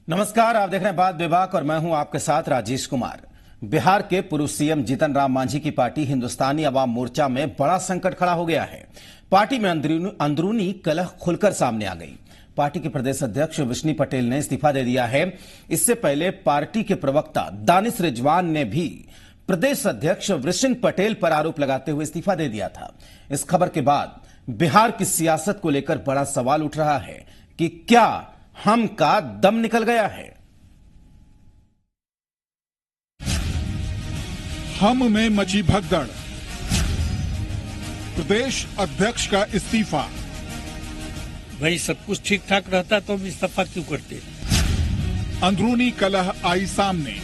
नमस्कार, आप देख रहे हैं बात विभाग और मैं हूं आपके साथ राजेश कुमार। बिहार के पूर्व सीएम जीतन राम मांझी की पार्टी हिंदुस्तानी अवाम मोर्चा में बड़ा संकट खड़ा हो गया है। पार्टी में अंदरूनी कलह खुलकर सामने आ गई। पार्टी के प्रदेश अध्यक्ष विष्णु पटेल ने इस्तीफा दे दिया है। इससे पहले पार्टी के प्रवक्ता दानिश रिजवान ने भी प्रदेश अध्यक्ष विष्णु पटेल पर आरोप लगाते हुए इस्तीफा दे दिया था। इस खबर के बाद बिहार की सियासत को लेकर बड़ा सवाल उठ रहा है कि क्या हम का दम निकल गया है। हम में मची भगदड़, प्रदेश अध्यक्ष का इस्तीफा। भाई सब कुछ ठीक ठाक रहता तो हम इस्तीफा क्यों करते। अंदरूनी कलह आई सामने।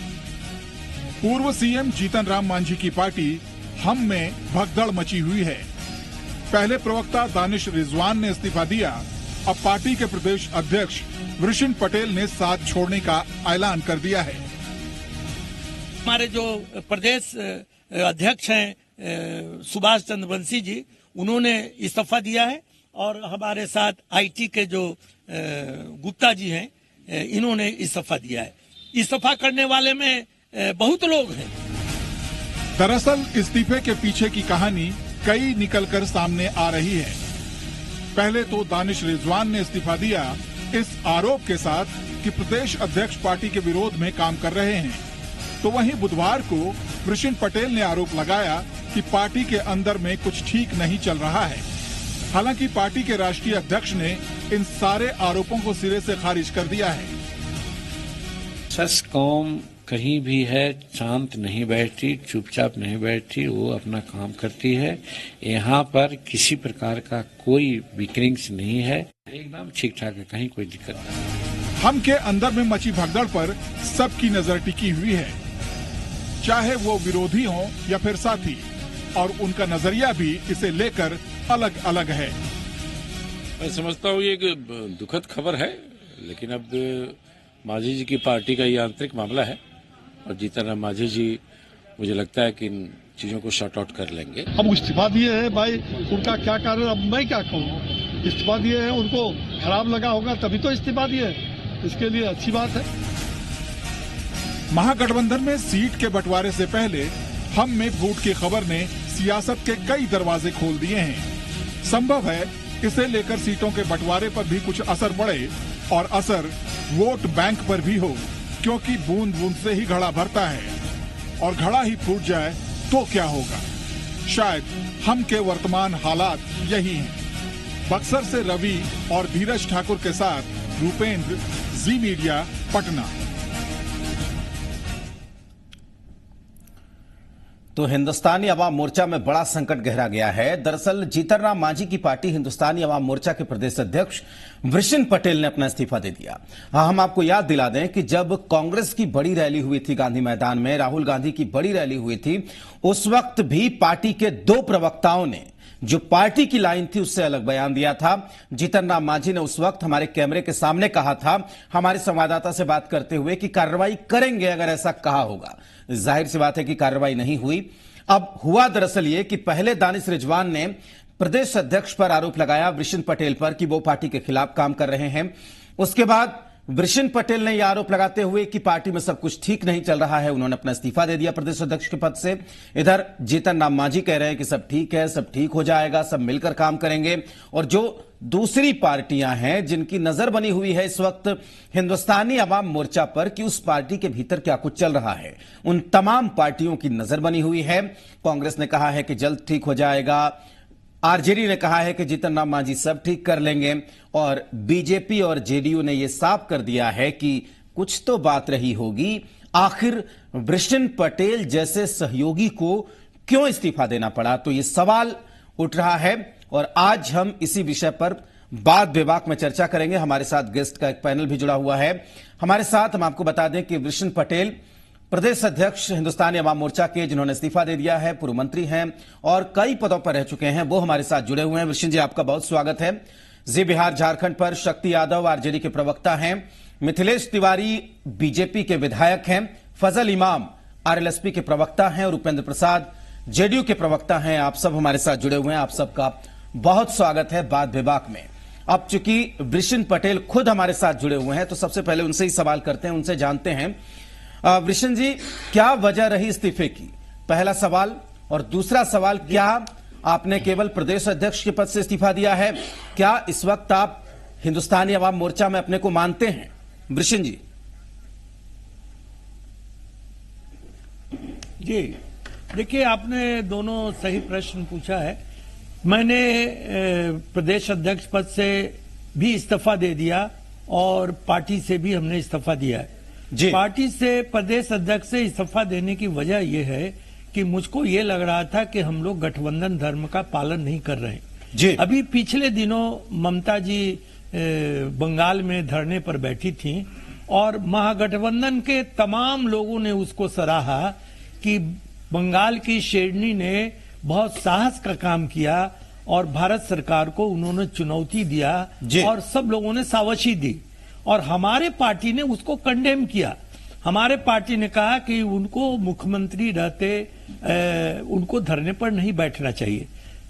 पूर्व सीएम जीतन राम मांझी की पार्टी हम में भगदड़ मची हुई है। पहले प्रवक्ता दानिश रिजवान ने इस्तीफा दिया। अब पार्टी के प्रदेश अध्यक्ष विष्णु पटेल ने साथ छोड़ने का ऐलान कर दिया है। हमारे जो प्रदेश अध्यक्ष हैं सुभाष चंद्र बंसी जी, उन्होंने इस्तीफा दिया है और हमारे साथ आईटी के जो गुप्ता जी हैं, इन्होंने इस्तीफा दिया है। इस्तीफा करने वाले में बहुत लोग हैं। दरअसल इस्तीफे के पीछे की कहानी कई निकलकर सामने आ रही है। पहले तो दानिश रिजवान ने इस्तीफा दिया इस आरोप के साथ कि प्रदेश अध्यक्ष पार्टी के विरोध में काम कर रहे हैं। तो वहीं बुधवार को विष्णु पटेल ने आरोप लगाया कि पार्टी के अंदर में कुछ ठीक नहीं चल रहा है। हालांकि पार्टी के राष्ट्रीय अध्यक्ष ने इन सारे आरोपों को सिरे से खारिज कर दिया है। सच कौम कहीं भी है शांत नहीं बैठती, चुपचाप नहीं बैठती, वो अपना काम करती है। यहाँ पर किसी प्रकार का कोई विक्रिंग्स नहीं है, एकदम ठीक ठाक है, कहीं कोई दिक्कत नहीं। हम के अंदर में मची भगदड़ पर सबकी नजर टिकी हुई है, चाहे वो विरोधी हो या फिर साथी, और उनका नजरिया भी इसे लेकर अलग अलग है। मैं समझता हूँ ये एक दुखद खबर है, लेकिन अब मांझी जी की पार्टी का ये आंतरिक मामला है और जीतन राम मांझी जी मुझे लगता है कि इन चीजों को शॉर्ट आउट कर लेंगे। अब इस्तीफा दिए हैं भाई, उनका क्या कारण, अब मैं क्या कहूँ। इस्तीफा दिए हैं, उनको खराब लगा होगा तभी तो इस्तीफा दिए, इसके लिए अच्छी बात है। महागठबंधन में सीट के बंटवारे से पहले हम में फूट की खबर ने सियासत के कई दरवाजे खोल दिए हैं। संभव है इसे लेकर सीटों के बंटवारे पर भी कुछ असर पड़े और असर वोट बैंक पर भी हो, क्योंकि बूंद बूंद से ही घड़ा भरता है और घड़ा ही फूट जाए तो क्या होगा। शायद हम के वर्तमान हालात यही हैं। बक्सर से रवि और धीरज ठाकुर के साथ रूपेंद्र, जी मीडिया, पटना। तो हिंदुस्तानी अवाम मोर्चा में बड़ा संकट गहरा गया है। दरअसल जीतन राम मांझी की पार्टी हिंदुस्तानी अवाम मोर्चा के प्रदेश अध्यक्ष विष्णु पटेल ने अपना इस्तीफा दे दिया। हम आपको याद दिला दें कि जब कांग्रेस की बड़ी रैली हुई थी गांधी मैदान में, राहुल गांधी की बड़ी रैली हुई थी, उस वक्त भी पार्टी के दो प्रवक्ताओं ने जो पार्टी की लाइन थी उससे अलग बयान दिया था। जीतन राम मांझी ने उस वक्त हमारे कैमरे के सामने कहा था, हमारे संवाददाता से बात करते हुए, कि कार्रवाई करेंगे अगर ऐसा कहा होगा। जाहिर सी बात है कि कार्रवाई नहीं हुई। अब हुआ दरअसल ये कि पहले दानिश रिजवान ने प्रदेश अध्यक्ष पर आरोप लगाया विष्णु पटेल पर कि वो पार्टी के खिलाफ काम कर रहे हैं। उसके बाद विष्णु पटेल ने यह आरोप लगाते हुए कि पार्टी में सब कुछ ठीक नहीं चल रहा है, उन्होंने अपना इस्तीफा दे दिया प्रदेश अध्यक्ष के पद से। इधर जीतन राम मांझी कह रहे हैं कि सब ठीक है, सब ठीक हो जाएगा, सब मिलकर काम करेंगे। और जो दूसरी पार्टियां हैं जिनकी नजर बनी हुई है इस वक्त हिंदुस्तानी अवाम मोर्चा पर कि उस पार्टी के भीतर क्या कुछ चल रहा है, उन तमाम पार्टियों की नजर बनी हुई है। कांग्रेस ने कहा है कि जल्द ठीक हो जाएगा, आरजेडी ने कहा है कि जीतन राम मांझी सब ठीक कर लेंगे, और बीजेपी और जेडीयू ने यह साफ कर दिया है कि कुछ तो बात रही होगी। आखिर विष्णु पटेल जैसे सहयोगी को क्यों इस्तीफा देना पड़ा, तो यह सवाल उठ रहा है। और आज हम इसी विषय पर बात विभाग में चर्चा करेंगे। हमारे साथ गेस्ट का एक पैनल भी जुड़ा हुआ है। हमारे साथ हम आपको बता दें कि विष्णु पटेल प्रदेश अध्यक्ष हिंदुस्तानी अवाम मोर्चा के, जिन्होंने इस्तीफा दे दिया है, पूर्व मंत्री हैं और कई पदों पर रह चुके हैं, वो हमारे साथ जुड़े हुए हैं। विष्णु जी, आपका बहुत स्वागत है। जी बिहार झारखंड पर शक्ति यादव आरजेडी के प्रवक्ता हैं, मिथिलेश तिवारी बीजेपी के विधायक हैं, फजल इमाम आरएलएसपी के प्रवक्ता हैं और उपेंद्र प्रसाद जेडीयू के प्रवक्ता हैं। आप सब हमारे साथ जुड़े हुए हैं। आप सबका बहुत स्वागत है बात विभाग में। अब चूंकि वृषिण पटेल खुद हमारे साथ जुड़े हुए हैं तो सबसे पहले उनसे ही सवाल करते हैं, उनसे जानते हैं। वृषिण जी, क्या वजह रही इस्तीफे की, पहला सवाल। और दूसरा सवाल, क्या आपने केवल प्रदेश अध्यक्ष के पद से इस्तीफा दिया है, क्या इस वक्त आप हिंदुस्तानी अवाम मोर्चा में अपने को मानते हैं? वृषिण जी। जी देखिए, आपने दोनों सही प्रश्न पूछा है। मैंने प्रदेश अध्यक्ष पद से भी इस्तीफा दे दिया और पार्टी से भी हमने इस्तीफा दिया है जी। पार्टी से प्रदेश अध्यक्ष से इस्तीफा देने की वजह यह है कि मुझको ये लग रहा था कि हम लोग गठबंधन धर्म का पालन नहीं कर रहे हैं जी। अभी पिछले दिनों ममता जी बंगाल में धरने पर बैठी थी और महागठबंधन के तमाम लोगों ने उसको सराहा कि बंगाल की शेरनी ने बहुत साहस का काम किया और भारत सरकार को उन्होंने चुनौती दिया और सब लोगों ने शाबाशी दी और हमारे पार्टी ने उसको कंडेम किया। हमारे पार्टी ने कहा कि उनको मुख्यमंत्री रहते उनको धरने पर नहीं बैठना चाहिए।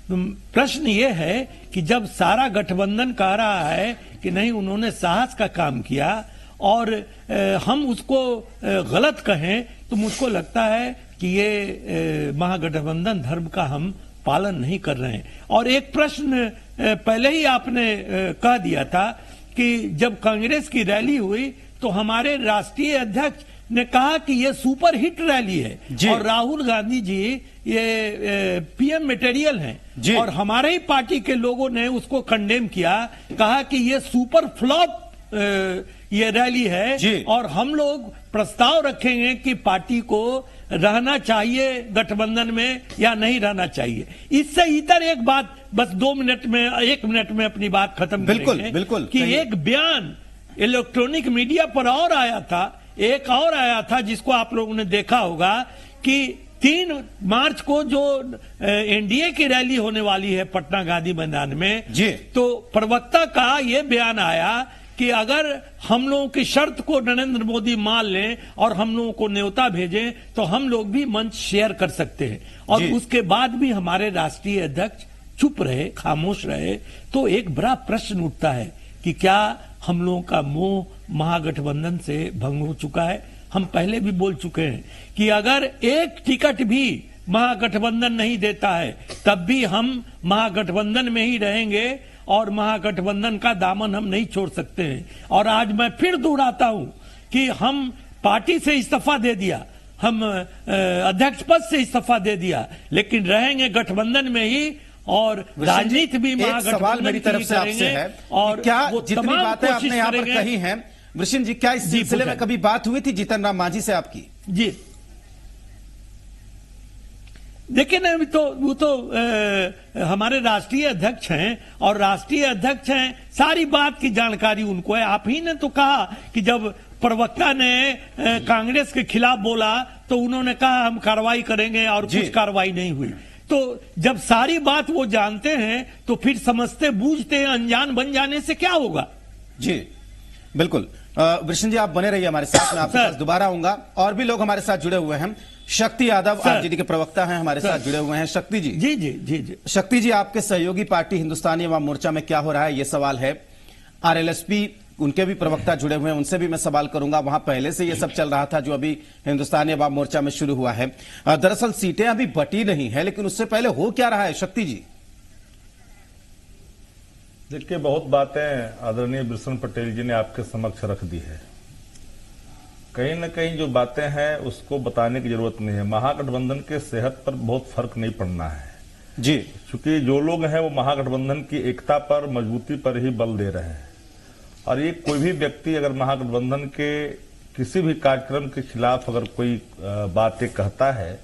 प्रश्न ये है कि जब सारा गठबंधन कह रहा है कि नहीं उन्होंने साहस का काम किया और हम उसको गलत कहें तो मुझको लगता है कि ये महागठबंधन धर्म का हम पालन नहीं कर रहे हैं। और एक प्रश्न पहले ही आपने कह दिया था कि जब कांग्रेस की रैली हुई तो हमारे राष्ट्रीय अध्यक्ष ने कहा कि ये सुपर हिट रैली है और राहुल गांधी जी ये पीएम मटेरियल हैं और हमारे ही पार्टी के लोगों ने उसको कंडेम किया, कहा कि ये सुपर फ्लॉप ये रैली है और हम लोग प्रस्ताव रखेंगे कि पार्टी को रहना चाहिए गठबंधन में या नहीं रहना चाहिए। इससे इधर एक बात बस 1 मिनट में अपनी बात खत्म करेंगे। बिल्कुल कि एक बयान इलेक्ट्रॉनिक मीडिया पर और आया था, एक और आया था जिसको आप लोगों ने देखा होगा कि 3 मार्च को जो एनडीए की रैली होने वाली है पटना गांधी मैदान में तो प्रवक्ता का ये बयान आया कि अगर हम लोगों की शर्त को नरेंद्र मोदी मान लें और हम लोगों को न्योता भेजें तो हम लोग भी मंच शेयर कर सकते हैं। और उसके बाद भी हमारे राष्ट्रीय अध्यक्ष चुप रहे, खामोश रहे। तो एक बड़ा प्रश्न उठता है कि क्या हम लोगों का मोह महागठबंधन से भंग हो चुका है। हम पहले भी बोल चुके हैं कि अगर एक टिकट भी महागठबंधन नहीं देता है तब भी हम महागठबंधन में ही रहेंगे और महागठबंधन का दामन हम नहीं छोड़ सकते हैं। और आज मैं फिर दोहराता हूं कि हम पार्टी से इस्तीफा दे दिया, हम अध्यक्ष पद से इस्तीफा दे दिया, लेकिन रहेंगे गठबंधन में ही और राजनीति भी सवाल मेरी तरफ से आपसे है और क्या जितनी बातें आपने यहाँ पर कही हैं वृषिण जी, क्या इस सिलसिले में कभी बात हुई थी जीतन राम मांझी से आपकी? जी देखिए ना, वो तो हमारे राष्ट्रीय अध्यक्ष हैं और राष्ट्रीय अध्यक्ष हैं, सारी बात की जानकारी उनको है। आप ही ने तो कहा कि जब प्रवक्ता ने कांग्रेस के खिलाफ बोला तो उन्होंने कहा हम कार्रवाई करेंगे और कुछ कार्रवाई नहीं हुई। तो जब सारी बात वो जानते हैं तो फिर समझते बूझते अनजान बन जाने से क्या होगा। जी बिल्कुल। वृषिण जी आप बने रहिए हमारे साथ, में आपके पास दोबारा आऊंगा। और भी लोग हमारे साथ जुड़े हुए हैं। शक्ति यादव आरजेडी के प्रवक्ता हैं, हमारे साथ जुड़े हुए हैं। शक्ति जी। जी जी जी जी शक्ति जी, आपके सहयोगी पार्टी हिंदुस्तानी अवाम मोर्चा में क्या हो रहा है, ये सवाल है। आरएलएसपी उनके भी प्रवक्ता जुड़े हुए हैं, उनसे भी मैं सवाल करूंगा। वहां पहले से ये सब चल रहा था जो अभी हिंदुस्तानी अवाम मोर्चा में शुरू हुआ है। दरअसल सीटें अभी बटी नहीं है, लेकिन उससे पहले हो क्या रहा है शक्ति जी? देखिए, बहुत बातें आदरणीय वृषिण पटेल जी ने आपके समक्ष रख दी है। कहीं न कहीं जो बातें हैं उसको बताने की जरूरत नहीं है। महागठबंधन के सेहत पर बहुत फर्क नहीं पड़ना है जी, क्योंकि जो लोग हैं वो महागठबंधन की एकता पर, मजबूती पर ही बल दे रहे हैं। और ये कोई भी व्यक्ति अगर महागठबंधन के किसी भी कार्यक्रम के खिलाफ अगर कोई बातें कहता है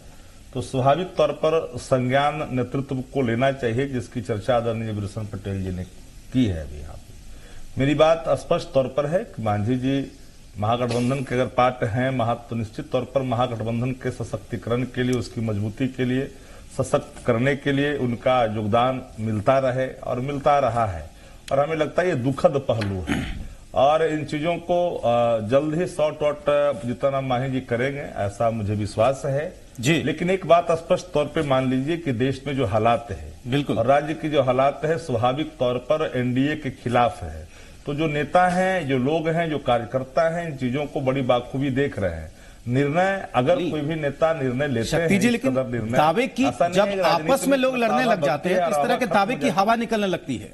तो स्वाभाविक तौर पर संज्ञान नेतृत्व को लेना चाहिए, जिसकी चर्चा आदरणीय वृषिण पटेल जी ने की है अभी यहाँ पे। मेरी बात स्पष्ट तौर पर है कि मांझी जी महागठबंधन के अगर पार्ट हैं तो निश्चित तौर पर महागठबंधन के सशक्तिकरण के लिए, उसकी मजबूती के लिए, सशक्त करने के लिए उनका योगदान मिलता रहे और मिलता रहा है। और हमें लगता है ये दुखद पहलू है और इन चीजों को जल्द ही सॉर्ट आउट जीतन राम मांझी जी करेंगे, ऐसा मुझे विश्वास है जी। लेकिन एक बात स्पष्ट तौर पे मान लीजिए कि देश में जो हालात है बिल्कुल। और राज्य की जो हालात है स्वाभाविक तौर पर एनडीए के खिलाफ है। तो जो नेता हैं, जो लोग हैं, जो कार्यकर्ता हैं, इन चीजों को बड़ी बाखूबी देख रहे हैं। निर्णय अगर कोई भी नेता निर्णय लेते हैं, शक्ति जी, लेकिन दावे की आसान नहीं जब है कि राजनीति आपस में लोग लड़ने लग जाते हैं, इस तरह के दावे की हवा निकलने लगती है।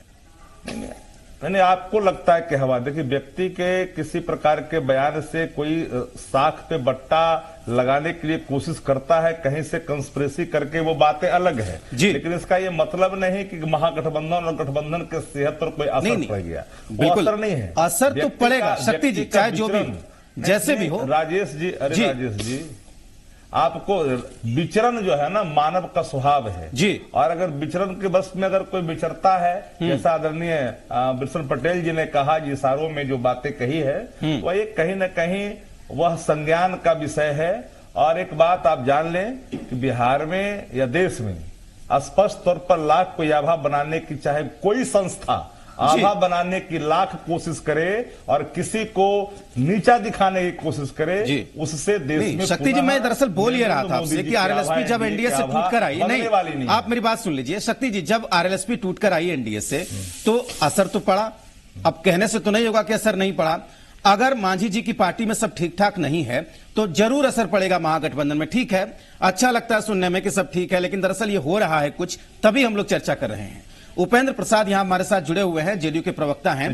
नहीं, आपको लगता है कि हवा, देखिए व्यक्ति के किसी प्रकार के बयान से कोई साख पे बट्टा लगाने के लिए कोशिश करता है, कहीं से कंस्पिरेसी करके, वो बातें अलग है जी। लेकिन इसका ये मतलब नहीं कि महागठबंधन और गठबंधन के सेहत पर कोई असर पड़ गया। बिल्कुल असर नहीं है, असर तो पड़ेगा शक्ति जी, चाहे जो भी जैसे भी हो। राजेश जी, अरे राजेश जी, आपको विचरण जो है ना मानव का स्वभाव है जी। और अगर विचरण के बस में अगर कोई विचरता है, जैसा आदरणीय वृषण पटेल जी ने कहा, जी इशारों में जो बातें कही है, वह एक कहीं न कहीं वह संज्ञान का विषय है। और एक बात आप जान लें कि बिहार में या देश में स्पष्ट तौर पर लाख को आभा बनाने की चाहे कोई संस्था आभा बनाने की लाख कोशिश करे और किसी को नीचा दिखाने की कोशिश करे, उससे देश में शक्ति जी, मैं दरअसल बोल ही रहा था आपसे कि आरएलएसपी जब एनडीए से टूटकर आई, नहीं आप मेरी बात सुन लीजिए शक्ति जी, जब आरएलएसपी टूटकर आई एनडीए से तो असर तो पड़ा। अब कहने से तो नहीं होगा कि असर नहीं पड़ा। अगर मांझी जी की पार्टी में सब ठीक ठाक नहीं है तो जरूर असर पड़ेगा महागठबंधन में। ठीक है, अच्छा लगता है सुनने में कि सब ठीक है, लेकिन दरअसल ये हो रहा है कुछ, तभी हम लोग चर्चा कर रहे हैं। उपेंद्र प्रसाद यहां हमारे साथ जुड़े हुए हैं, जेडीयू के प्रवक्ता हैं।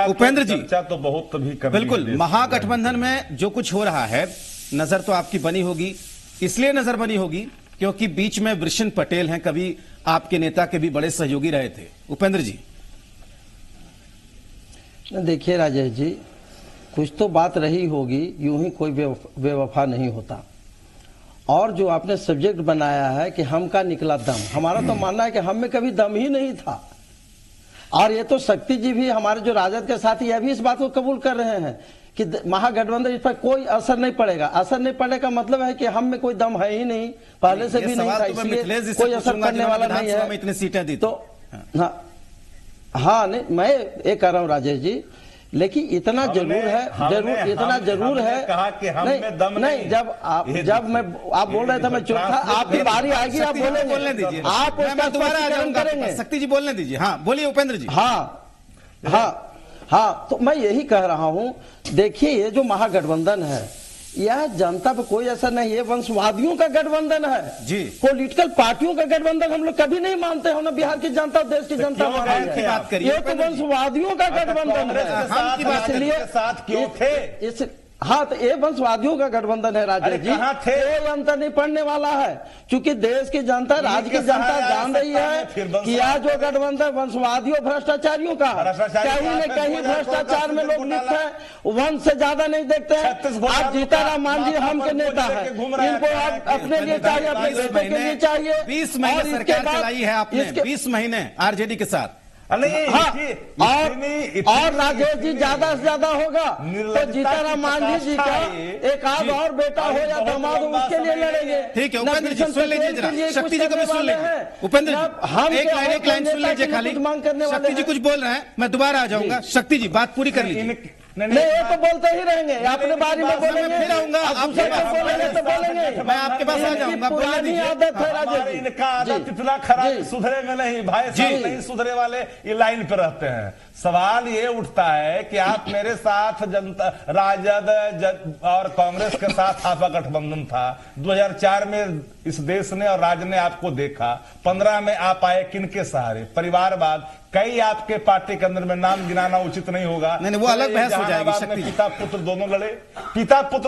उपेंद्र जी, चर्चा तो बहुत तभी बिल्कुल, महागठबंधन में जो कुछ हो रहा है, नजर तो आपकी बनी होगी, इसलिए नजर बनी होगी क्योंकि बीच में वृषण पटेल हैं, कभी आपके नेता के भी बड़े सहयोगी रहे थे। उपेंद्र जी, देखिए राजेश जी, कुछ तो बात रही होगी, यूं ही कोई बेवफा नहीं होता। और जो आपने सब्जेक्ट बनाया है कि हम का निकला दम, हमारा तो मानना है कि हम में कभी दम ही नहीं था। और ये तो शक्ति जी भी, हमारे जो राजद के साथी, यह भी इस बात को कबूल कर रहे हैं कि महागठबंधन इस पर कोई असर नहीं पड़ेगा। असर नहीं पड़ने का मतलब है कि हम में कोई दम है ही नहीं, पहले से भी नहीं था, इसलिए कोई असर पड़ने वाला नहीं है। इतनी सीटें दी तो हाँ, नहीं, मैं ये कह रहा हूँ राजेश जी, लेकिन इतना जरूर है, इतना जरूर है कहा कि हम में दम नहीं। जब आप बोल रहे थे मैं चुप था, आपकी बारी आएगी, आप बोलने दीजिए, आप उसका दोबारा आ जाऊंगा, शक्ति जी बोलने दीजिए। हाँ बोलिए उपेंद्र जी। हाँ, तो मैं यही कह रहा हूँ, देखिए ये जो महागठबंधन है, यह जनता पर कोई असर नहीं, ये वंशवादियों का गठबंधन है जी। पॉलिटिकल पार्टियों का गठबंधन हम लोग कभी नहीं मानते हो ना, बिहार की जनता, देश की जनता मान रही है। ये तो वंशवादियों का गठबंधन है, इसलिए साथ क्यों थे? हाँ, तो ये वंशवादियों का गठबंधन है राजेश जी, कोई अंतर नहीं पड़ने वाला है, क्योंकि देश की जनता, राज्य की जनता जान रही है कि यह जो गठबंधन वंशवादियों भ्रष्टाचारियों का, कहीं न कहीं भ्रष्टाचार में लोग लिप्त है, वंश से ज्यादा नहीं देखते हैं। आप जीताराम मांझी हम के नेता है, इनको आप अपने लिए चाहिए, अपने बेटे के लिए चाहिए। 20 महीने सरकार चलाई है आपने, 20 महीने आरजेडी के साथ। और राजेश जी ज्यादा से ज्यादा होगा तो जीताराम मांझी जी का एक आध और बेटा हो या दामाद हो, उसके लिए लड़ेंगे। ठीक है उपेंद्र जी, सुन लीजिए जरा, शक्ति जी को भी सुन लीजिए। उपेंद्र जी, हम एक लाइन सुन लीजिए खाली, शक्ति जी कुछ बोल रहे हैं, मैं दोबारा आ जाऊंगा। शक्ति जी बात पूरी कर लीजिए। नहीं, ये तो बोलते ही रहेंगे, अपने बारे में बोलेंगे, फिर आऊंगा, आपके पास बोलेंगे तो बोलेंगे, मैं आपके पास आ जाऊंगा। पुरानी आदत है राजेश जी, इनका आदत इतना खराब, सुधरेगा नहीं भाई साहब, नहीं सुधरे वाले ये लाइन पे रहते हैं। सवाल ये उठता है कि आप मेरे साथ जनता, राजद और कांग्रेस के साथ आपका गठबंधन था, 2004 में इस देश ने और राज्य ने आपको देखा, 15 में आप आए किनके सहारे? परिवारवाद, कई आपके पार्टी के अंदर में नाम गिनाना उचित नहीं होगा, नहीं, वो अलग बहस हो जाएगी। शक्ति पिता पुत्र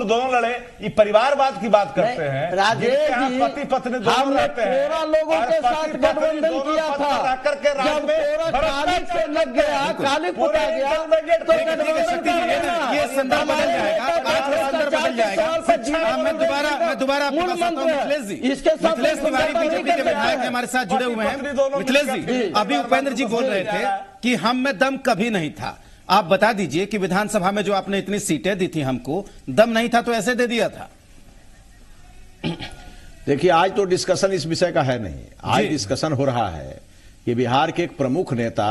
दोनों लड़े, ये परिवारवाद की बात करते हैं। राजेश जी, पति पत्नी दोनों रहते हैं, 13 लोगों के साथ गठबंधन किया था, जब 13 कालिक से लग गया, कालिक पुता गया, तो ये संदर्भ बदल जाएगा, आज का संदर्भ बदल जाएगा। मैं दोबारा इसके साथ मिथिलेश तिवारी बीजेपी के विधायक हमारे साथ जुड़े हुए हैं। मिथिलेश जी, अभी उपेंद्र जी बोल रहे थे कि हम में दम कभी नहीं था। आप बता दीजिए कि विधानसभा में जो आपने इतनी सीटें दी थी, हमको दम नहीं था तो ऐसे दे दिया था? देखिए, आज तो डिस्कशन इस विषय का है नहीं, आज डिस्कशन हो रहा है कि बिहार के एक प्रमुख नेता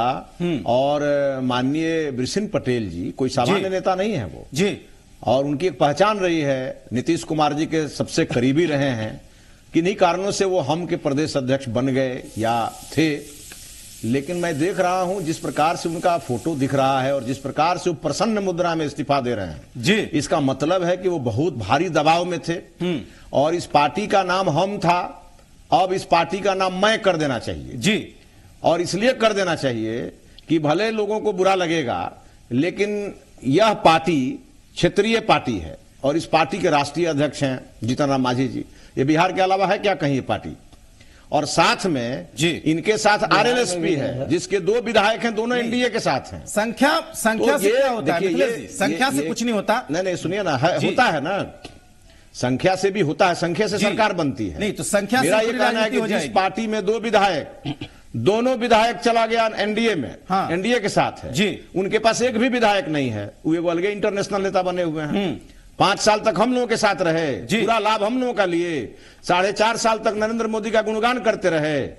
और माननीय वृषण पटेल जी कोई सामान्य नेता नहीं है वो जी, और उनकी एक पहचान रही है, नीतीश कुमार जी के सबसे करीबी रहे हैं, किन्हीं कारणों से वो हम के प्रदेश अध्यक्ष बन गए या थे, लेकिन मैं देख रहा हूं जिस प्रकार से उनका फोटो दिख रहा है और जिस प्रकार से वो प्रसन्न मुद्रा में इस्तीफा दे रहे हैं जी, इसका मतलब है कि वो बहुत भारी दबाव में थे और इस पार्टी का नाम हम था, अब इस पार्टी का नाम मैं कर देना चाहिए जी। और इसलिए कर देना चाहिए कि भले लोगों को बुरा लगेगा, लेकिन यह पार्टी क्षेत्रीय पार्टी है और इस पार्टी के राष्ट्रीय अध्यक्ष हैं जीतन राम मांझी जी। ये बिहार के अलावा है क्या कहीं ये पार्टी? और साथ में जी, इनके साथ आरएलएसपी है जिसके 2 विधायक हैं, दोनों एनडीए के साथ हैं। संख्या तो से क्या होता है देखिए, मिथिलेश जी? संख्या से कुछ नहीं होता। नहीं सुनिए ना, होता है ना, संख्या से भी होता है, संख्या से सरकार बनती है। नहीं तो संख्या से मेरा ये पूरी कहना है राजनीति कि हो जिस जाएगी। पार्टी में 2 विधायक, दोनों विधायक चला गया एनडीए में, हाँ, एनडीए के साथ है जी, उनके पास एक भी विधायक नहीं है, वो एक अलग इंटरनेशनल नेता बने हुए हैं। 5 साल तक हम लोगों के साथ रहे, पूरा लाभ हम लोगों का लिए, 4.5 साल तक नरेंद्र मोदी का गुणगान करते रहे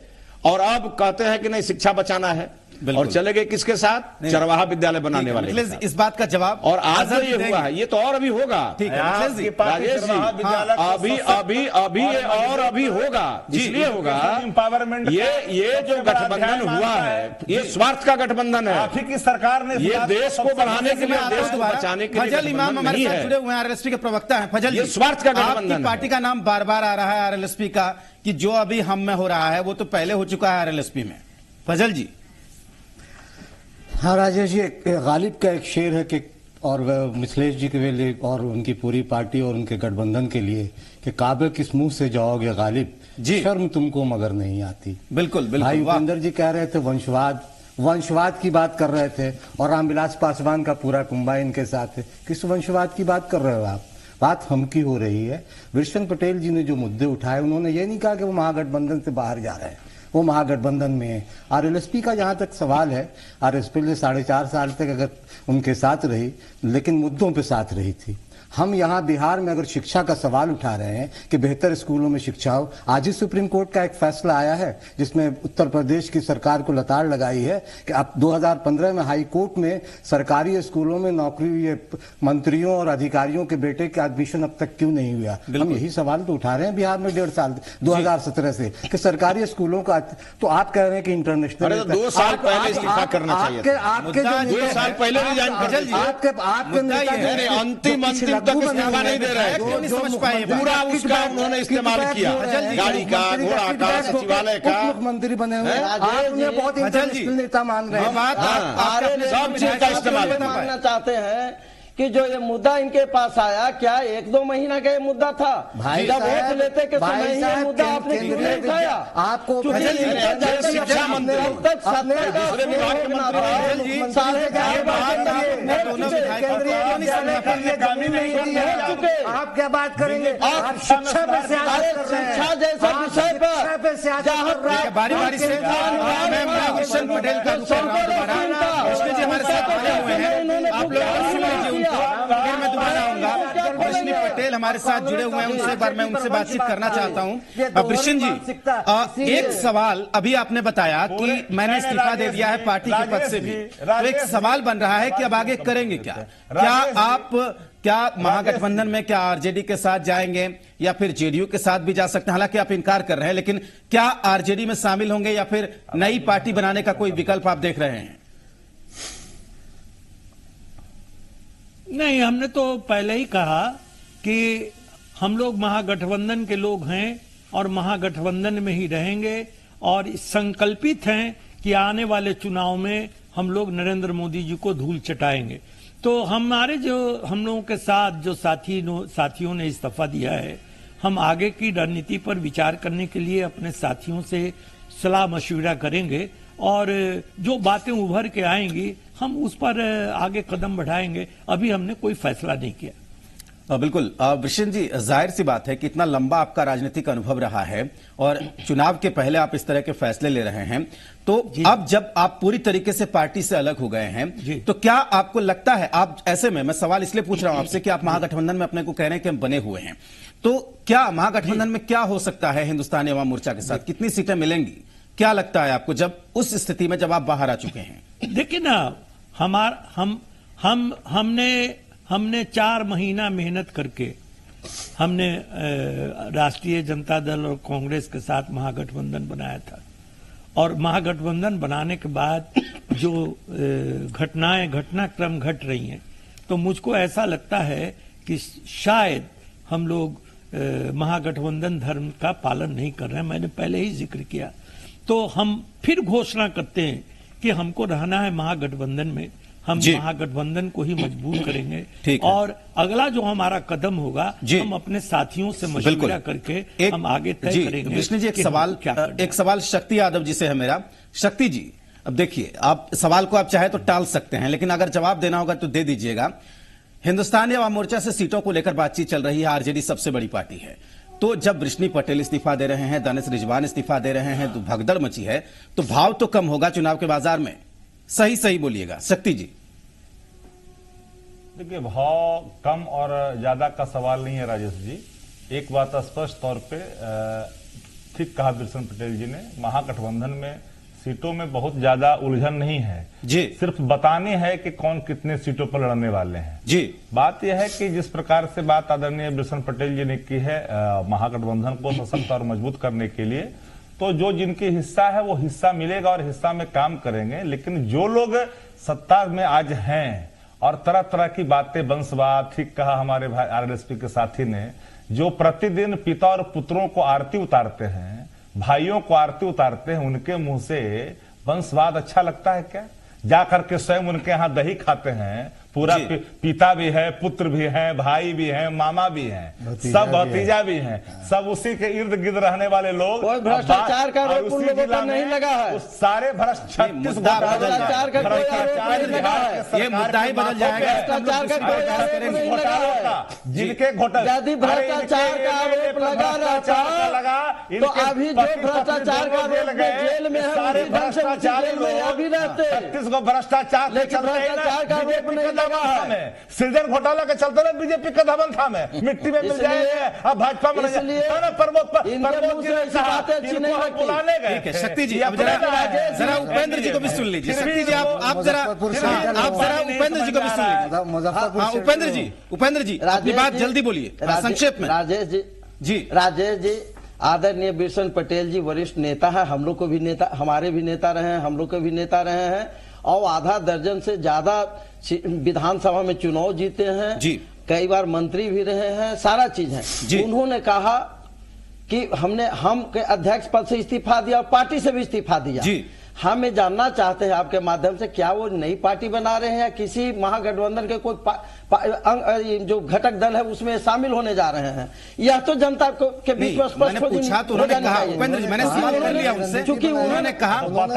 और अब कहते हैं कि नहीं शिक्षा बचाना है और चले गए किसके साथ? चरवाहा विद्यालय बनाने वाले के साथ। इस बात का जवाब और आज ये हुआ है, ये तो और अभी होगा। ठीक है राजेश जी, अभी ये और अभी होगा, इसलिए होगा ये जो गठबंधन हुआ है ये स्वार्थ का गठबंधन है। आप ही की सरकार ने ये देश को बढ़ाने के लिए, देश को बचाने के लिए फजल इमाम हमारे साथ जुड़े हुए हैं, आरएलएसपी के प्रवक्ता हैं। फजल ये जी, स्वार्थ का गठबंधन आपकी पार्टी का नाम बार बार आ रहा है आरएलएसपी का, कि जो अभी हम में हो रहा है वो तो पहले हो चुका है आरएलएसपी में। फजल जी। हाँ राजेश जी, गालिब का एक शेर है कि, और मिथिलेश जी के लिए और उनकी पूरी पार्टी और उनके गठबंधन के लिए, कि काबे किस मुंह से जाओगे गालिब, शर्म तुमको मगर नहीं आती। बिल्कुल बिल्कुल। भाई उपेंद्र जी कह रहे थे वंशवाद की बात कर रहे थे और रामविलास पासवान का पूरा कुंभा इनके साथ है। किस वंशवाद की बात कर रहे हो आप? बात हम की हो रही है। वृषण पटेल जी ने जो मुद्दे उठाए, उन्होंने ये नहीं कहा कि वो महागठबंधन से बाहर जा रहे हैं, वो महागठबंधन में है। आरएलएसपी का जहां तक सवाल है, आरएलएसपी ने 4.5 साल तक अगर उनके साथ रही, लेकिन मुद्दों पे साथ रही थी। हम यहाँ बिहार में अगर शिक्षा का सवाल उठा रहे हैं कि बेहतर स्कूलों में शिक्षा हो, आज ही सुप्रीम कोर्ट का एक फैसला आया है जिसमें उत्तर प्रदेश की सरकार को लताड़ लगाई है कि अब 2015 में हाई कोर्ट में सरकारी स्कूलों में नौकरी, ये मंत्रियों और अधिकारियों के बेटे का एडमिशन अब तक क्यों नहीं हुआ? हम यही सवाल तो उठा रहे हैं बिहार में 1.5 साल 2017 से कि सरकारी स्कूलों का। तो आप कह रहे हैं कि इंटरनेशनल 2 साल पहले इस्तीफा करना चाहिए। आपके 2 साल पहले रिजाइन कर दीजिए। आपके अंतिम तक इस्तीफा नहीं दे रहे, समझ पाए पूरा उसका उन्होंने इस्तेमाल किया, गाड़ी का, घोड़ा का, सचिवालय का। मुख्यमंत्री बने हुए आप उन्हें बहुत इंटरनेशनल नेता मान रहे हैं। सब चीज का इस्तेमाल मानना चाहते हैं कि जो ये मुद्दा इनके पास आया, क्या 1-2 महीना का ये मुद्दा था? भाई जब वोट लेते के समय ही ये मुद्दा आपने क्यों नहीं उठाया? आपको शिक्षा मंत्री आप क्या बात करेंगे? आप शिक्षा पे शिक्षा जैसे विषय पर बारी बारी से मैं वृषण पटेल का कृष्ण जी हमारे साथ बने हुए हैं, आप लोग सुन लीजिए उनको, फिर मैं दोबारा आऊंगा। वृषण पटेल हमारे साथ जुड़े हुए हैं, उनसे बार मैं उनसे बातचीत करना चाहता हूं। वृषण जी, एक सवाल अभी आपने बताया कि मैंने इस्तीफा दे दिया है पार्टी के पद से भी, तो एक सवाल बन रहा है कि अब आगे करेंगे क्या? क्या महागठबंधन में क्या आरजेडी के साथ जाएंगे या फिर जेडीयू के साथ भी जा सकते हैं? हालांकि आप इनकार कर रहे हैं, लेकिन क्या आरजेडी में शामिल होंगे या फिर नई पार्टी बनाने का कोई विकल्प आप देख रहे हैं? नहीं, हमने तो पहले ही कहा कि हम लोग महागठबंधन के लोग हैं और महागठबंधन में ही रहेंगे और संकल्पित हैं कि आने वाले चुनाव में हम लोग नरेंद्र मोदी जी को धूल चटाएंगे। तो हमारे जो हम लोगों के साथ जो साथियों ने इस्तीफा दिया है, हम आगे की रणनीति पर विचार करने के लिए अपने साथियों से सलाह मशविरा करेंगे और जो बातें उभर के आएंगी हम उस पर आगे कदम बढ़ाएंगे। अभी हमने कोई फैसला नहीं किया। बिल्कुल वृषण जी, जाहिर सी बात है कि इतना लंबा आपका राजनीतिक अनुभव रहा है और चुनाव के पहले आप इस तरह के फैसले ले रहे हैं, तो अब जब आप पूरी तरीके से पार्टी से अलग हो गए हैं, तो क्या आपको लगता है, आप ऐसे में मैं सवाल इसलिए पूछ रहा हूं आपसे कि आप महागठबंधन में अपने को कह रहे हैं कि हम बने हुए हैं, तो क्या महागठबंधन में क्या हो सकता है हिंदुस्तानी अवाम मोर्चा के साथ? कितनी सीटें मिलेंगी? क्या लगता है आपको जब उस स्थिति में जब आप बाहर आ चुके हैं? देखिए ना, हमने 4 महीना मेहनत करके हमने राष्ट्रीय जनता दल और कांग्रेस के साथ महागठबंधन बनाया था, और महागठबंधन बनाने के बाद जो घटनाक्रम घट रही हैं, तो मुझको ऐसा लगता है कि शायद हम लोग महागठबंधन धर्म का पालन नहीं कर रहे हैं। मैंने पहले ही जिक्र किया। तो हम फिर घोषणा करते हैं कि हमको रहना है महागठबंधन में, हम महागठबंधन को ही मजबूर करेंगे, और अगला जो हमारा कदम होगा हम अपने साथियों से मशवरा करके हम आगे तय करेंगे। विष्णु जी, एक सवाल शक्ति यादव जी से है मेरा। शक्ति जी, अब देखिए, आप सवाल को आप चाहे तो टाल सकते हैं, लेकिन अगर जवाब देना होगा तो दे दीजिएगा। हिंदुस्तानी अवाम मोर्चा से सीटों को लेकर बातचीत चल रही है, आरजेडी सबसे बड़ी पार्टी है, तो जब वृष्णि पटेल इस्तीफा दे रहे हैं, दानिश रिजवान इस्तीफा दे रहे हैं, तो भगदड़ मची है, तो भाव तो कम होगा चुनाव के बाजार में। सही बोलिएगा शक्ति जी। देखिए, भाव कम और ज्यादा का सवाल नहीं है राजेश जी। एक बात स्पष्ट तौर पे ठीक कहा वृषण पटेल जी ने, महागठबंधन में सीटों में बहुत ज्यादा उलझन नहीं है जी, सिर्फ बतानी है कि कौन कितने सीटों पर लड़ने वाले हैं जी। बात यह है कि जिस प्रकार से बात आदरणीय वृषण पटेल जी ने की है महागठबंधन को सशक्त और मजबूत करने के लिए, तो जो जिनकी हिस्सा है वो हिस्सा मिलेगा और हिस्सा में काम करेंगे। लेकिन जो लोग सत्ता में आज हैं और तरह तरह की बातें, वंशवाद, ठीक कहा हमारे भाई आरएलएसपी के साथी ने, जो प्रतिदिन पिता और पुत्रों को आरती उतारते हैं, भाइयों को आरती उतारते हैं, उनके मुंह से वंशवाद अच्छा लगता है क्या? जाकर के स्वयं उनके यहाँ दही खाते हैं, पूरा पिता भी है, पुत्र भी है, भाई भी है, मामा भी है, सब भतीजा भी है, सब उसी के इर्द गिर्द रहने वाले लोग। कोई भ्रष्टाचार का आरोप उन लोगों पर नहीं लगा है। उस सारे भ्रष्टाचार का कोई आरोप नहीं लगा है। ये मुद्दा ही बदल जाएगा। भ्रष्टाचार का कोई आरोप नहीं लगा है। जिनके घोटाले, यदि भ्रष्टाचार का आरोप लगा रहता तो अभी जो भ्रष्टाचार का आरोप जेल में है, सारे भ्रष्टाचारी लोग अभी रहते। 36 को भ्रष्टाचार भ्रष्टाचार का आरोप नहीं लगा है। सृजन घोटाला के चलते ना बीजेपी का धवन था में मिट्टी में मिल जाएंगे, अब भाजपा में बुलाने गए। शक्ति जी, अब जरा उपेंद्र जी को भी सुन लीजिए। शक्ति जी, आप जरा उपेंद्र जी को भी सुन लीजिए। उपेंद्र जी अपनी बात जल्दी बोलिए, संक्षेप में। राजेश जी, आदरणीय वृषण पटेल जी वरिष्ठ नेता है, हम लोग को भी नेता, हमारे भी नेता रहे हैं, हम लोग के भी नेता रहे हैं, और आधा दर्जन से ज्यादा विधानसभा में चुनाव जीते हैं जी, कई बार मंत्री भी रहे हैं, सारा चीज है। उन्होंने कहा कि हम के अध्यक्ष पद से इस्तीफा दिया और पार्टी से भी इस्तीफा दिया जी। हम ये जानना चाहते हैं आपके माध्यम से, क्या वो नई पार्टी बना रहे हैं या किसी महागठबंधन के कोई जो घटक दल है उसमें शामिल होने जा रहे हैं? यह तो जनता के बीच में स्पष्ट हो पूछा तो उन्होंने कहा, उपेंद्र जी मैंने सवाल कर लिया उनसे, क्योंकि उन्होंने कहा वक्त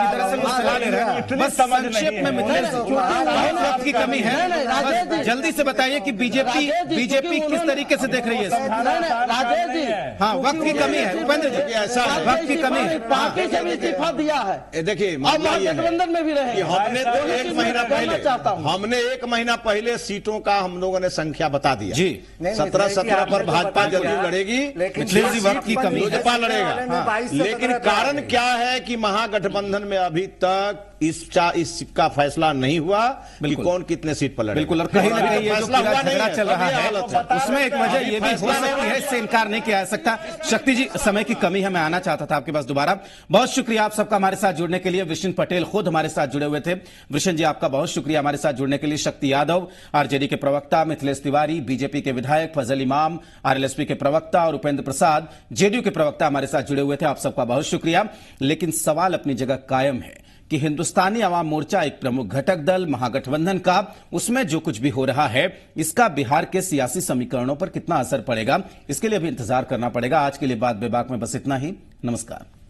की कमी है। जल्दी से बताइए कि बीजेपी किस तरीके से देख रही है? राजेश जी, हाँ, वक्त की कमी है उपेंद्र जी, ऐसा वक्त की कमी है। पार्टी से भी इस्तीफा दिया है। देखिए, गठबंधन में भी रहे। हमने तो एक महीना पहले सीटों का हम लोगों ने संख्या बता दिया जी। 17 पर भाजपा जरूर लड़ेगी, लेकिन वक्त की कमी, भाजपा लड़ेगा। लेकिन कारण क्या है कि महागठबंधन में अभी तक इसका फैसला नहीं हुआ कि कौन कितने सीट पर लड़ेगा। बिल्कुल, और कहीं ना कहीं ये जो झगड़ा चल रहा है उसमें एक वजह ये भी हो सकती है, इससे इनकार नहीं किया जा सकता। शक्ति जी, समय की कमी है, मैं आना चाहता था आपके पास दोबारा। बहुत शुक्रिया आप सबका हमारे साथ जुड़ने के लिए। वृषण पटेल खुद हमारे साथ जुड़े हुए थे। वृषण जी, आपका बहुत शुक्रिया हमारे साथ जुड़ने के लिए। शक्ति यादव, आरजेडी के प्रवक्ता, मिथिलेश तिवारी, बीजेपी के विधायक फजल इमाम, आरएलएसपी के प्रवक्ता, और उपेंद्र प्रसाद, जेडीयू के प्रवक्ता हमारे साथ जुड़े हुए थे। आप सबका बहुत शुक्रिया। लेकिन सवाल अपनी जगह कायम है कि हिंदुस्तानी अवाम मोर्चा एक प्रमुख घटक दल महागठबंधन का, उसमें जो कुछ भी हो रहा है इसका बिहार के सियासी समीकरणों पर कितना असर पड़ेगा, इसके लिए भी इंतजार करना पड़ेगा। आज के लिए बात बेबाक में बस इतना ही। नमस्कार।